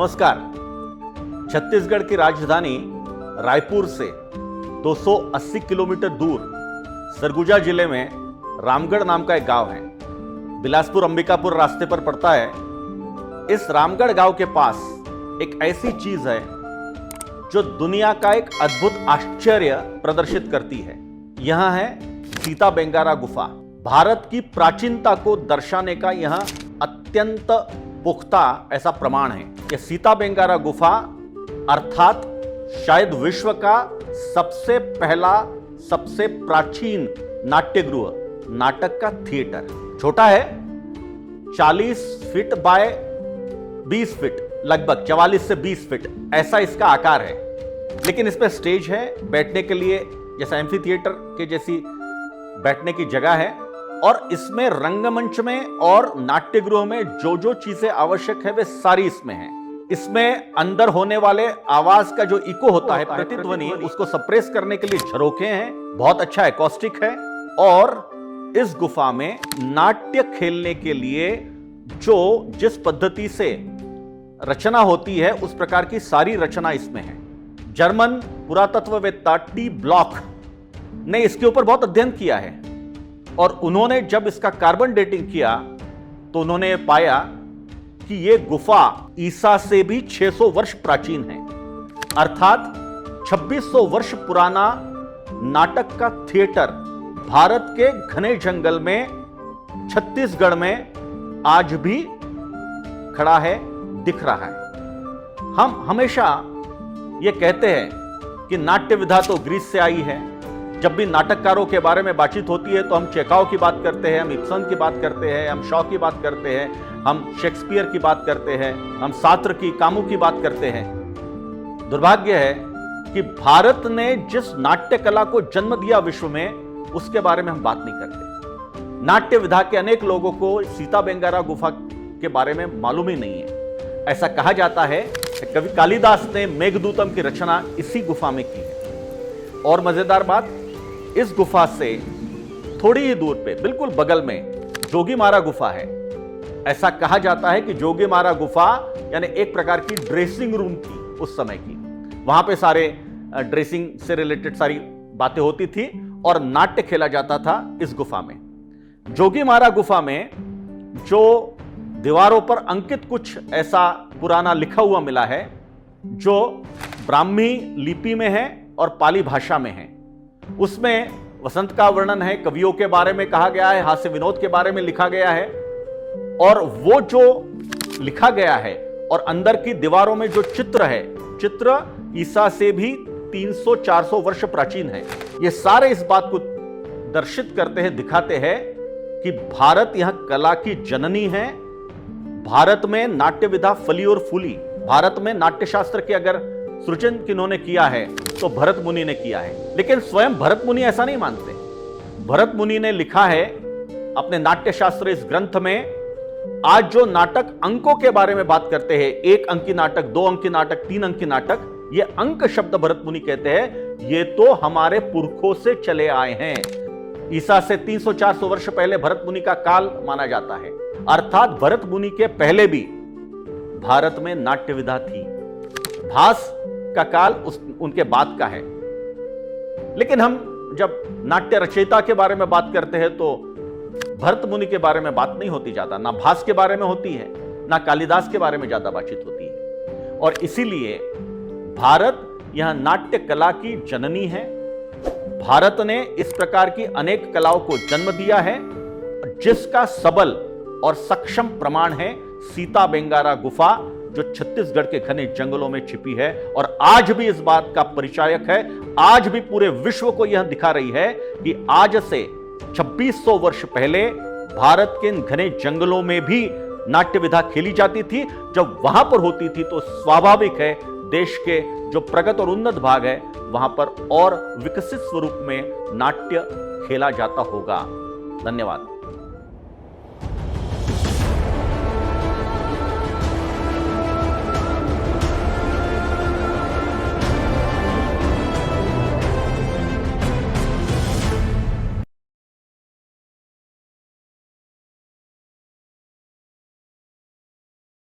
नमस्कार। छत्तीसगढ़ की राजधानी रायपुर से 280 किलोमीटर दूर सरगुजा जिले में रामगढ़ नाम का एक गांव है। बिलासपुर अंबिकापुर रास्ते पर पड़ता है। इस रामगढ़ गांव के पास एक ऐसी चीज है जो दुनिया का एक अद्भुत आश्चर्य प्रदर्शित करती है। यह है सीता बेंगारा गुफा। भारत की प्राचीनता को दर्शाने का यह अत्यंत पुख्ता ऐसा प्रमाण है कि सीता बेंगारा गुफा अर्थात शायद विश्व का सबसे पहला सबसे प्राचीन नाट्यगृह, नाटक का थिएटर। छोटा है, 40 फीट बाय 20 फीट, लगभग 44 से 20 फीट ऐसा इसका आकार है। लेकिन इसमें स्टेज है, बैठने के लिए जैसा एम्फी थिएटर के जैसी बैठने की जगह है, और इसमें रंगमंच में और नाट्यगृह में जो जो चीजें आवश्यक है वे सारी इसमें हैं। इसमें अंदर होने वाले आवाज का जो इको होता है, प्रतिध्वनि, उसको सप्रेस करने के लिए झरोखे हैं। बहुत अच्छा एकॉस्टिक है। और इस गुफा में नाट्य खेलने के लिए जो जिस पद्धति से रचना होती है उस प्रकार की सारी रचना इसमें है। जर्मन पुरातत्ववेत्ता टी ब्लॉक ने इसके ऊपर बहुत अध्ययन किया है, और उन्होंने जब इसका कार्बन डेटिंग किया तो उन्होंने पाया कि यह गुफा ईसा से भी 600 वर्ष प्राचीन है। अर्थात 2600 वर्ष पुराना नाटक का थिएटर भारत के घने जंगल में छत्तीसगढ़ में आज भी खड़ा है, दिख रहा है। हम हमेशा यह कहते हैं कि नाट्य विधा तो ग्रीस से आई है। जब भी नाटककारों के बारे में बातचीत होती है तो हम चेकाव की बात करते हैं, हम इब्सन की बात करते हैं, हम शॉ की बात करते हैं, हम शेक्सपियर की बात करते हैं, हम सात्र की, कामू की बात करते हैं। दुर्भाग्य है कि भारत ने जिस नाट्य कला को जन्म दिया विश्व में, उसके बारे में हम बात नहीं करते। नाट्य विधा के अनेक लोगों को सीता बेंगारा गुफा के बारे में मालूम ही नहीं है। ऐसा कहा जाता है कि कवि कालिदास ने मेघदूतम की रचना इसी गुफा में की है। और मजेदार बात, इस गुफा से थोड़ी ही दूर पे बिल्कुल बगल में जोगीमारा गुफा है। ऐसा कहा जाता है कि जोगीमारा गुफा यानी एक प्रकार की ड्रेसिंग रूम थी उस समय की। वहां पे सारे ड्रेसिंग से रिलेटेड सारी बातें होती थी और नाट्य खेला जाता था इस गुफा में। जोगीमारा गुफा में जो दीवारों पर अंकित कुछ ऐसा पुराना लिखा हुआ मिला है जो ब्राह्मी लिपि में है और पाली भाषा में है। उसमें वसंत का वर्णन है, कवियों के बारे में कहा गया है, हास्य विनोद के बारे में लिखा गया है। और वो जो लिखा गया है और अंदर की दीवारों में जो चित्र है, चित्र ईसा से भी 300-400 वर्ष प्राचीन है। ये सारे इस बात को दर्शित करते हैं, दिखाते हैं कि भारत यह कला की जननी है। भारत में नाट्य विधा फली और फूली। भारत में नाट्य शास्त्र के अगर सृजन किन्होंने किया है तो भरत मुनि ने किया है। लेकिन स्वयं भरत मुनि ऐसा नहीं मानते। भरत मुनि ने लिखा है अपने नाट्य शास्त्र इस ग्रंथ में, आज जो नाटक अंकों के बारे में बात करते हैं, 1 अंकी नाटक, 2 अंकी नाटक, 3 अंकी नाटक, ये अंक शब्द भरत मुनि कहते हैं, ये तो हमारे पुरखों से चले आए हैं। ईसा से 300-400 वर्ष पहले भरत मुनि का काल माना जाता है। अर्थात भरत मुनि के पहले भी भारत में नाट्य विधा थी। भास का काल उनके बाद का है। लेकिन हम जब नाट्य रचयिता के बारे में बात करते हैं तो भरत मुनि के बारे में बात नहीं होती ज्यादा, ना भास के बारे में होती है, ना कालिदास के बारे में ज्यादा बातचीत होती है। और इसीलिए भारत यह नाट्य कला की जननी है। भारत ने इस प्रकार की अनेक कलाओं को जन्म दिया है, जिसका सबल और सक्षम प्रमाण है सीता बेंगारा गुफा, जो छत्तीसगढ़ के घने जंगलों में छिपी है और आज भी इस बात का परिचायक है। आज भी पूरे विश्व को यह दिखा रही है कि आज से 2600 वर्ष पहले भारत के घने जंगलों में भी नाट्य विधा खेली जाती थी। जब वहां पर होती थी तो स्वाभाविक है देश के जो प्रगत और उन्नत भाग है वहां पर और विकसित स्वरूप में नाट्य खेला जाता होगा। धन्यवाद।